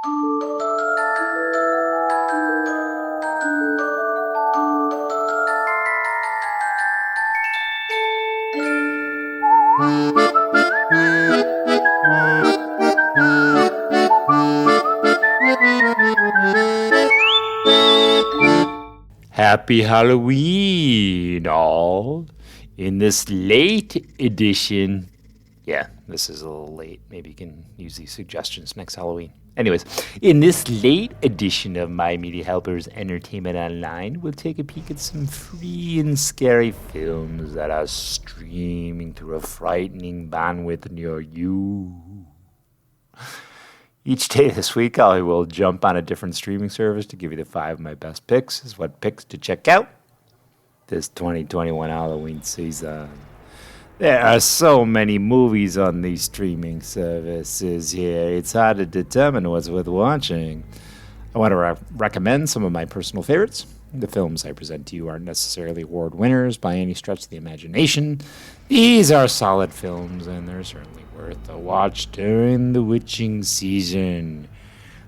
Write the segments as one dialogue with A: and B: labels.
A: Happy Halloween, all. In this late edition, yeah, this is a little late. Maybe you can use these suggestions next Halloween. Anyways, in this late edition of My Media Helpers Entertainment Online, we'll take a peek at some free and scary films that are streaming through a frightening bandwidth near you. Each day this week, I will jump on a different streaming service to give you the 5 of my best picks as what picks to check out this 2021 Halloween season. There are so many movies on these streaming services here, it's hard to determine what's worth watching. I want to recommend some of my personal favorites. The films I present to you aren't necessarily award winners by any stretch of the imagination. These are solid films, and they're certainly worth a watch during the witching season.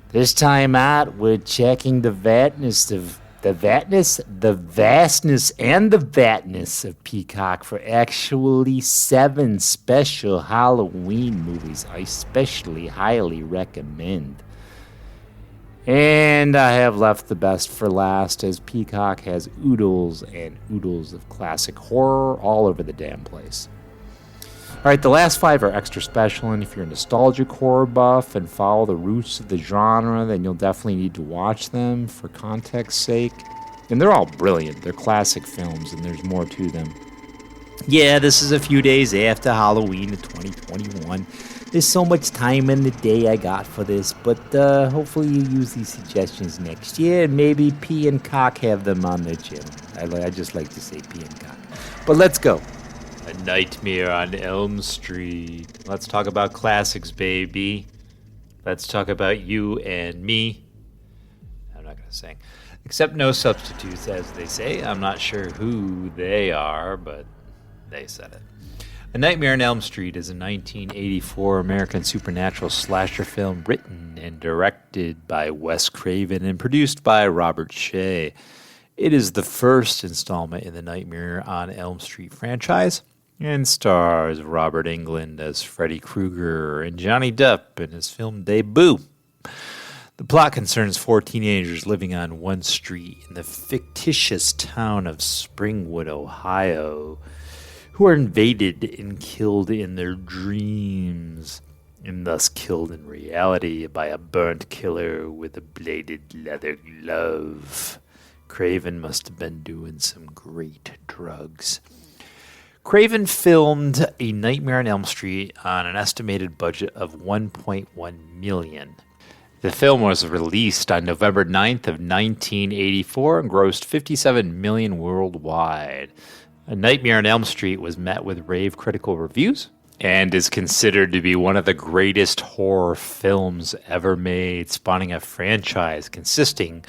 A: This time out, we're checking the vastness of Peacock for actually 7 special Halloween movies I especially highly recommend. And I have left the best for last, as Peacock has oodles and oodles of classic horror all over the damn place. Alright, the last 5 are extra special, and if you're a nostalgic horror buff and follow the roots of the genre, then you'll definitely need to watch them for context's sake. And they're all brilliant. They're classic films, and there's more to them. Yeah, this is a few days after Halloween of 2021. There's so much time in the day I got for this, but hopefully you use these suggestions next year, and maybe P and Cock have them on their channel. I just like to say P and Cock. But let's go. A Nightmare on Elm Street. Let's talk about classics, baby. Let's talk about you and me. I'm not going to sing. Except no substitutes, as they say. I'm not sure who they are, but they said it. A Nightmare on Elm Street is a 1984 American supernatural slasher film written and directed by Wes Craven and produced by Robert Shaye. It is the first installment in the Nightmare on Elm Street franchise and stars Robert Englund as Freddy Krueger and Johnny Depp in his film debut. The plot concerns 4 teenagers living on one street in the fictitious town of Springwood, Ohio, who are invaded and killed in their dreams, and thus killed in reality by a burnt killer with a bladed leather glove. Craven must have been doing some great drugs. Craven filmed A Nightmare on Elm Street on an estimated budget of $1.1 million. The film was released on November 9th of 1984 and grossed $57 million worldwide. A Nightmare on Elm Street was met with rave critical reviews and is considered to be one of the greatest horror films ever made, spawning a franchise consisting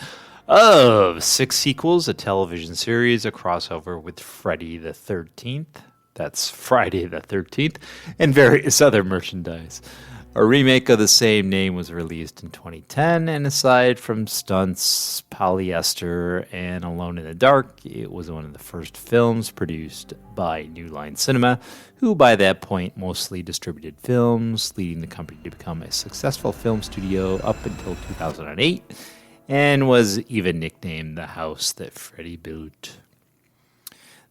A: of 6 sequels, a television series, a crossover with Friday the 13th, that's Friday the 13th, and various other merchandise. A remake of the same name was released in 2010, and aside from stunts, polyester, and Alone in the Dark, it was one of the first films produced by New Line Cinema, who by that point mostly distributed films, leading the company to become a successful film studio up until 2008, and was even nicknamed the house that Freddy built.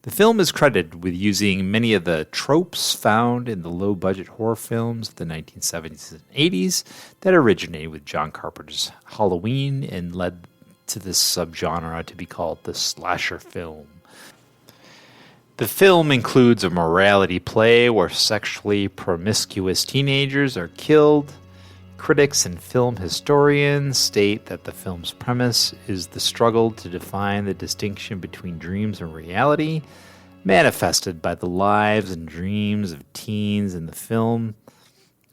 A: The film is credited with using many of the tropes found in the low-budget horror films of the 1970s and 80s that originated with John Carpenter's Halloween and led to this subgenre to be called the slasher film. The film includes a morality play where sexually promiscuous teenagers are killed. Critics and film historians state that the film's premise is the struggle to define the distinction between dreams and reality, manifested by the lives and dreams of teens in the film.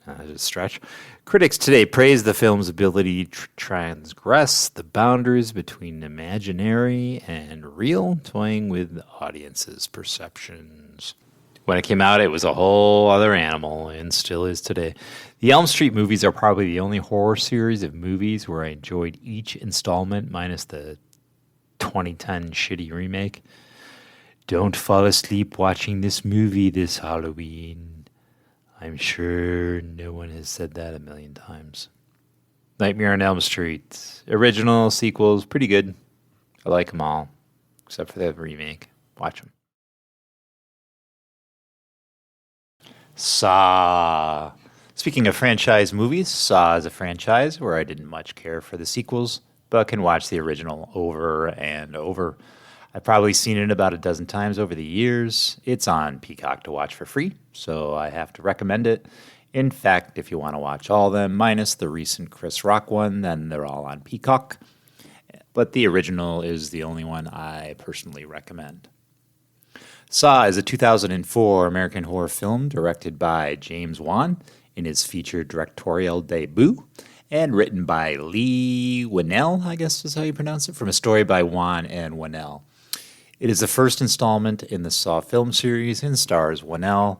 A: That's a stretch. Critics today praise the film's ability to transgress the boundaries between imaginary and real, toying with the audience's perceptions. When it came out, it was a whole other animal and still is today. The Elm Street movies are probably the only horror series of movies where I enjoyed each installment, minus the 2010 shitty remake. Don't fall asleep watching this movie this Halloween. I'm sure no one has said that a million times. Nightmare on Elm Street. Original, sequels, pretty good. I like them all, except for the remake. Watch them. Saw. Speaking of franchise movies, Saw is a franchise where I didn't much care for the sequels, but can watch the original over and over. I've probably seen it about a dozen times over the years. It's on Peacock to watch for free, so I have to recommend it. In fact, if you want to watch all of them, minus the recent Chris Rock one, then they're all on Peacock. But the original is the only one I personally recommend. Saw is a 2004 American horror film directed by James Wan in his featured directorial debut, and written by Lee Winnell, I guess is how you pronounce it, from a story by Wan and Winnell. It is the first installment in the Saw film series and stars Winnell,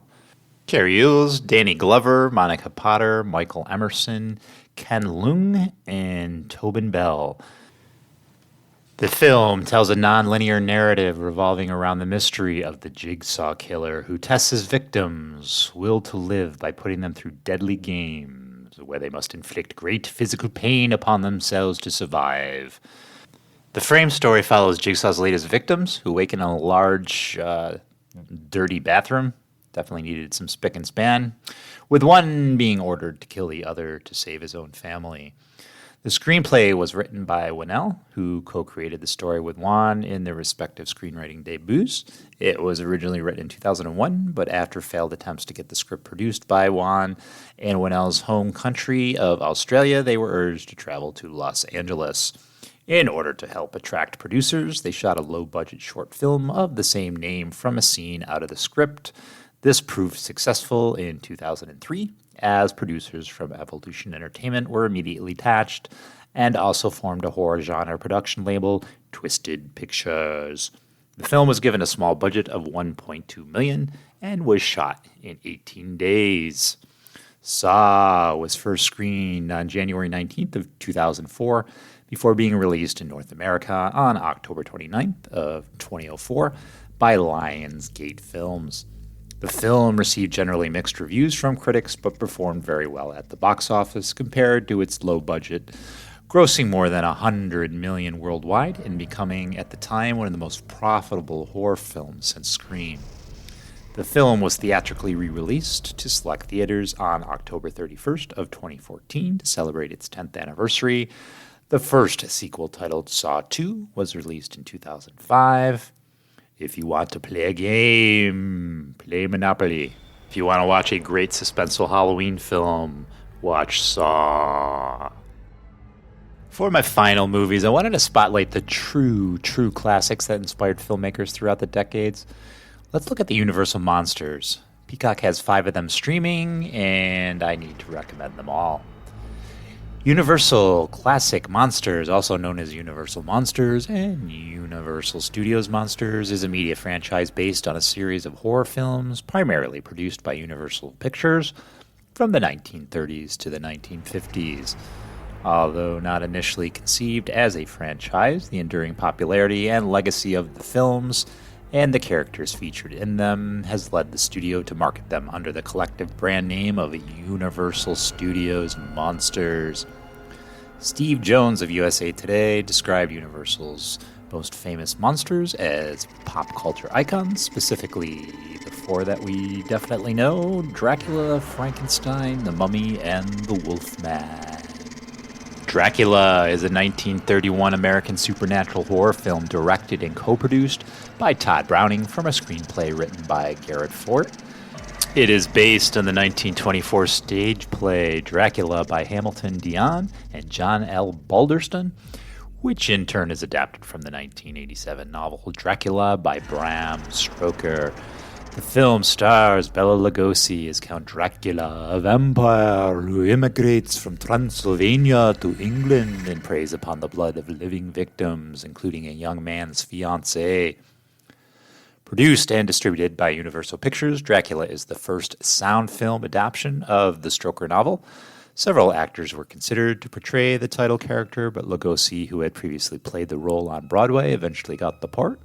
A: Carrie Hughes, Danny Glover, Monica Potter, Michael Emerson, Ken Leung, and Tobin Bell. The film tells a non-linear narrative revolving around the mystery of the jigsaw killer who tests his victims' will to live by putting them through deadly games where they must inflict great physical pain upon themselves to survive. The frame story follows Jigsaw's latest victims who wake in a large, dirty bathroom. Definitely needed some spick and span, with one being ordered to kill the other to save his own family. The screenplay was written by Winnell, who co-created the story with Wan in their respective screenwriting debuts. It was originally written in 2001, but after failed attempts to get the script produced by Wan and Winnell's home country of Australia, they were urged to travel to Los Angeles. In order to help attract producers, they shot a low-budget short film of the same name from a scene out of the script. This proved successful in 2003, as producers from Evolution Entertainment were immediately attached and also formed a horror genre production label, Twisted Pictures. The film was given a small budget of $1.2 million and was shot in 18 days. Saw was first screened on January 19th of 2004 before being released in North America on October 29th of 2004 by Lionsgate Films. The film received generally mixed reviews from critics, but performed very well at the box office compared to its low budget, grossing more than $100 million worldwide and becoming, at the time, one of the most profitable horror films since Scream. The film was theatrically re-released to select theaters on October 31st of 2014 to celebrate its 10th anniversary. The first sequel, titled Saw 2, was released in 2005. If you want to play a game, play Monopoly. If you want to watch a great suspenseful Halloween film, watch Saw. For my final movies, I wanted to spotlight the true classics that inspired filmmakers throughout the decades. Let's look at the Universal Monsters. Peacock has 5 of them streaming, and I need to recommend them all. Universal Classic Monsters, also known as Universal Monsters and Universal Studios Monsters, is a media franchise based on a series of horror films primarily produced by Universal Pictures from the 1930s to the 1950s. Although not initially conceived as a franchise, the enduring popularity and legacy of the films and the characters featured in them has led the studio to market them under the collective brand name of Universal Studios Monsters. Steve Jones of USA Today described Universal's most famous monsters as pop culture icons, specifically the 4 that we definitely know: Dracula, Frankenstein, the Mummy, and the Wolfman. Dracula is a 1931 American supernatural horror film directed and co-produced by Todd Browning from a screenplay written by Garrett Fort. It is based on the 1924 stage play Dracula by Hamilton Dion and John L. Balderston, which in turn is adapted from the 1987 novel Dracula by Bram Stoker. The film stars Bela Lugosi as Count Dracula, a vampire who immigrates from Transylvania to England and preys upon the blood of living victims, including a young man's fiancée. Produced and distributed by Universal Pictures, Dracula is the first sound film adaptation of the Stoker novel. Several actors were considered to portray the title character, but Lugosi, who had previously played the role on Broadway, eventually got the part.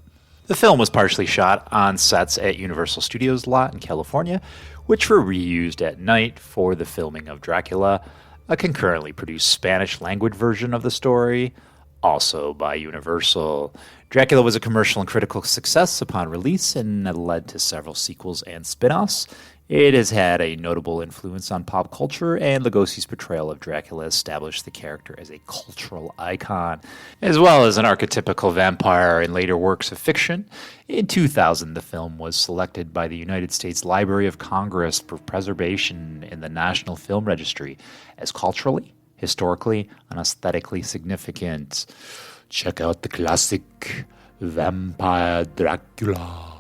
A: The film was partially shot on sets at Universal Studios lot in California, which were reused at night for the filming of Dracula, a concurrently produced Spanish-language version of the story, also by Universal. Dracula was a commercial and critical success upon release and led to several sequels and spin-offs. It has had a notable influence on pop culture, and Lugosi's portrayal of Dracula established the character as a cultural icon, as well as an archetypical vampire in later works of fiction. In 2000, the film was selected by the United States Library of Congress for preservation in the National Film Registry as culturally, historically, and aesthetically significant. Check out the classic Vampire Dracula.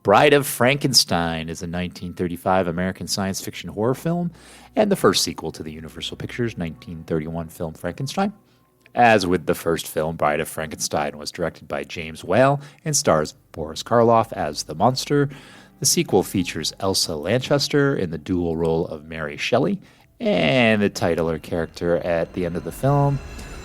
A: Bride of Frankenstein is a 1935 American science fiction horror film and the first sequel to the Universal Pictures 1931 film Frankenstein. As with the first film, Bride of Frankenstein was directed by James Whale and stars Boris Karloff as the monster. The sequel features Elsa Lanchester in the dual role of Mary Shelley and the titular character at the end of the film.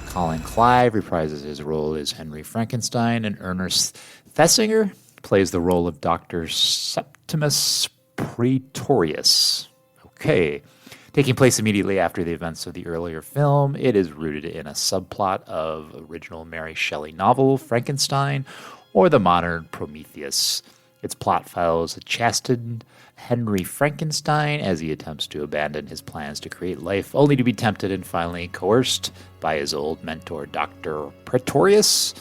A: Colin Clive reprises his role as Henry Frankenstein, and Ernest Thesiger plays the role of Dr. Septimus Praetorius. Okay. Taking place immediately after the events of the earlier film, it is rooted in a subplot of original Mary Shelley novel Frankenstein or the modern Prometheus. Its plot follows a chastened Henry Frankenstein as he attempts to abandon his plans to create life, only to be tempted and finally coerced by his old mentor, Dr. Praetorius,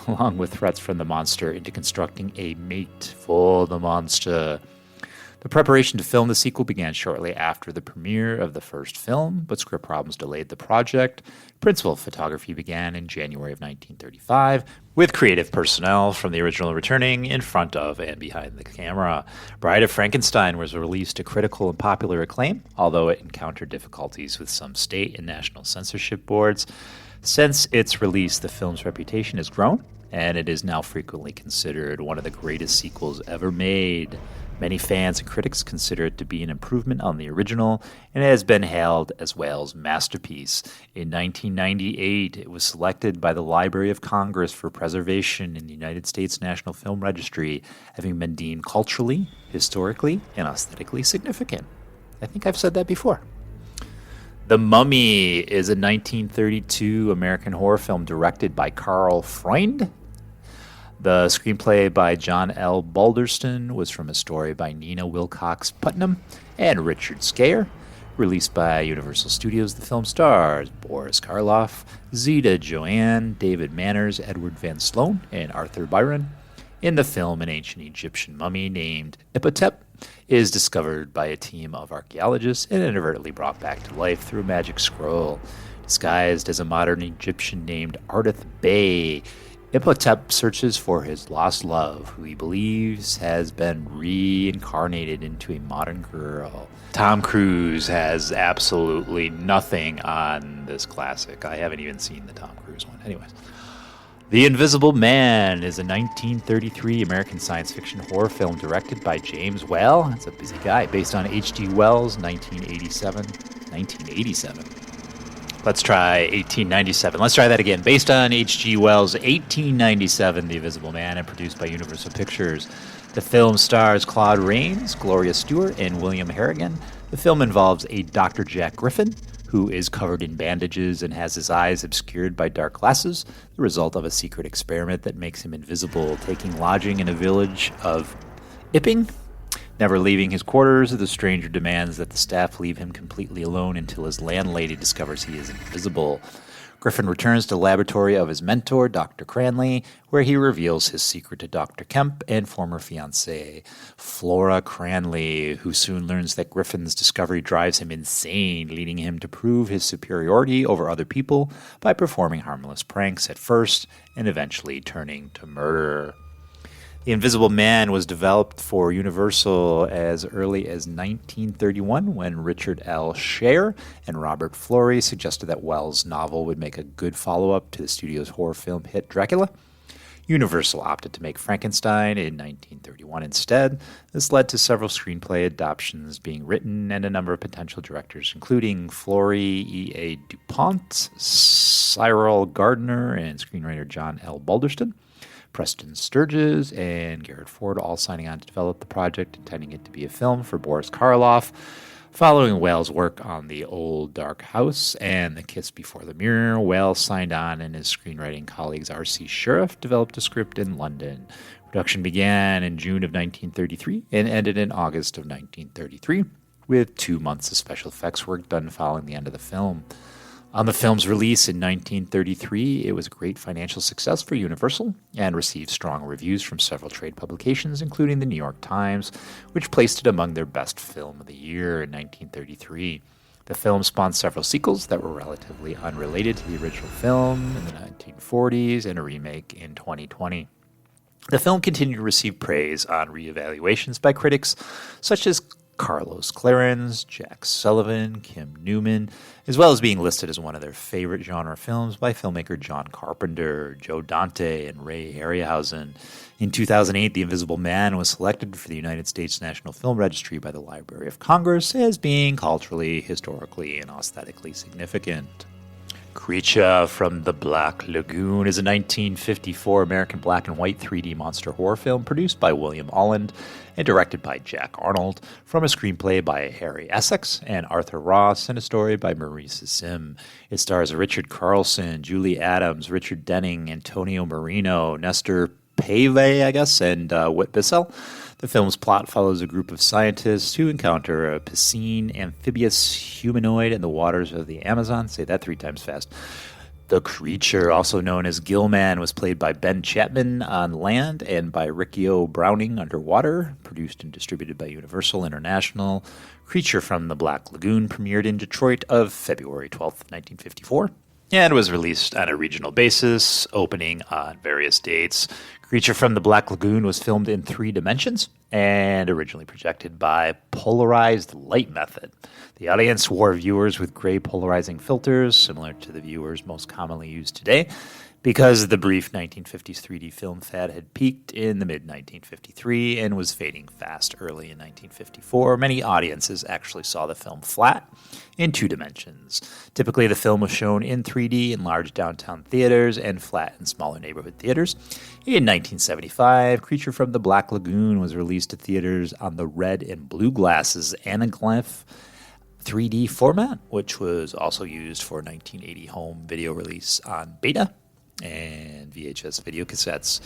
A: along with threats from the monster, into constructing a mate for the monster. The preparation to film the sequel began shortly after the premiere of the first film, but script problems delayed the project. Principal photography began in January of 1935, with creative personnel from the original returning in front of and behind the camera. Bride of Frankenstein was released to critical and popular acclaim, although it encountered difficulties with some state and national censorship boards. Since its release, the film's reputation has grown, and it is now frequently considered one of the greatest sequels ever made. Many fans and critics consider it to be an improvement on the original, and it has been hailed as Whale's masterpiece. In 1998, it was selected by the Library of Congress for preservation in the United States National Film Registry, having been deemed culturally, historically, and aesthetically significant. I think I've said that before. The Mummy is a 1932 American horror film directed by Carl Freund. The screenplay by John L. Balderston was from a story by Nina Wilcox Putnam and Richard Scayer. Released by Universal Studios, the film stars Boris Karloff, Zita Joanne, David Manners, Edward Van Sloan, and Arthur Byron. In the film, an ancient Egyptian mummy named Imhotep is discovered by a team of archaeologists and inadvertently brought back to life through a magic scroll. Disguised as a modern Egyptian named Ardith Bey, Imhotep searches for his lost love, who he believes has been reincarnated into a modern girl. Tom Cruise has absolutely nothing on this classic. I haven't even seen the Tom Cruise one. Anyways. The Invisible Man is a 1933 American science fiction horror film directed by James Whale. That's a busy guy. Based on H.G. Wells' 1987. Let's try 1897. Let's try that again. Based on H.G. Wells' 1897, The Invisible Man, and produced by Universal Pictures. The film stars Claude Rains, Gloria Stewart, and William Harrigan. The film involves a Dr. Jack Griffin, who is covered in bandages and has his eyes obscured by dark glasses, the result of a secret experiment that makes him invisible, taking lodging in a village of Ipping. Never leaving his quarters, the stranger demands that the staff leave him completely alone until his landlady discovers he is invisible. Griffin returns to the laboratory of his mentor, Dr. Cranley, where he reveals his secret to Dr. Kemp and former fiancée, Flora Cranley, who soon learns that Griffin's discovery drives him insane, leading him to prove his superiority over other people by performing harmless pranks at first and eventually turning to murder. The Invisible Man was developed for Universal as early as 1931 when Richard L. Scher and Robert Florey suggested that Wells' novel would make a good follow-up to the studio's horror film hit Dracula. Universal opted to make Frankenstein in 1931 instead. This led to several screenplay adaptations being written and a number of potential directors, including Flory E.A. DuPont, Cyril Gardner, and screenwriter John L. Balderston. Preston Sturges and Garrett Ford all signing on to develop the project, intending it to be a film for Boris Karloff. Following Whale's work on The Old Dark House and The Kiss Before the Mirror, Whale signed on and his screenwriting colleagues R.C. Sheriff developed a script in London. Production began in June of 1933 and ended in August of 1933, with 2 months of special effects work done following the end of the film. On the film's release in 1933, it was a great financial success for Universal and received strong reviews from several trade publications, including the New York Times, which placed it among their best film of the year in 1933. The film spawned several sequels that were relatively unrelated to the original film in the 1940s and a remake in 2020. The film continued to receive praise on reevaluations by critics such as Carlos Clarence, Jack Sullivan, Kim Newman, as well as being listed as one of their favorite genre films by filmmaker John Carpenter, Joe Dante, and Ray Harryhausen. In 2008, The Invisible Man was selected for the United States National Film Registry by the Library of Congress as being culturally, historically, and aesthetically significant. Creature from the Black Lagoon is a 1954 American black and white 3D monster horror film produced by William Holland and directed by Jack Arnold, from a screenplay by Harry Essex and Arthur Ross and a story by Maurice Sim. It stars Richard Carlson, Julie Adams, Richard Denning, Antonio Marino, Nestor Pave, and Whit Bissell. The film's plot follows a group of scientists who encounter a piscine amphibious humanoid in the waters of the Amazon. Say that 3 times fast. The creature, also known as Gillman, was played by Ben Chapman on land and by Riccio Browning underwater. Produced and distributed by Universal International. Creature from the Black Lagoon premiered in Detroit of February 12th, 1954. And was released on a regional basis, opening on various dates. Creature from the Black Lagoon was filmed in 3 dimensions and originally projected by polarized light method. The audience wore viewers with gray polarizing filters, similar to the viewers most commonly used today. Because the brief 1950s 3D film fad had peaked in the mid-1953 and was fading fast early in 1954, many audiences actually saw the film flat in 2 dimensions. Typically, the film was shown in 3D in large downtown theaters and flat in smaller neighborhood theaters. In 1975, Creature from the Black Lagoon was released to theaters on the red and blue glasses Anaglyph 3D format, which was also used for 1980 home video release on Beta and VHS video cassettes.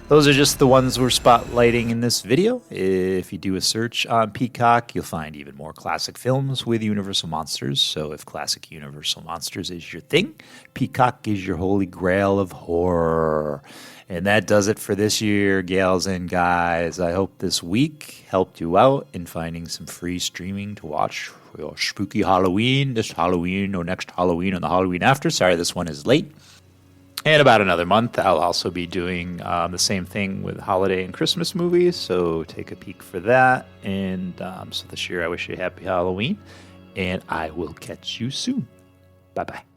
A: Those are just the ones we're spotlighting in this video. If you do a search on Peacock, you'll find even more classic films with Universal Monsters. So if classic Universal Monsters is your thing, Peacock is your holy grail of horror. And that does it for this year, gals and guys. I hope this week helped you out in finding some free streaming to watch for your spooky Halloween, this Halloween or next Halloween or the Halloween after. Sorry, this one is late. And about another month, I'll also be doing the same thing with holiday and Christmas movies, so take a peek for that. And so this year, I wish you a happy Halloween, and I will catch you soon. Bye-bye.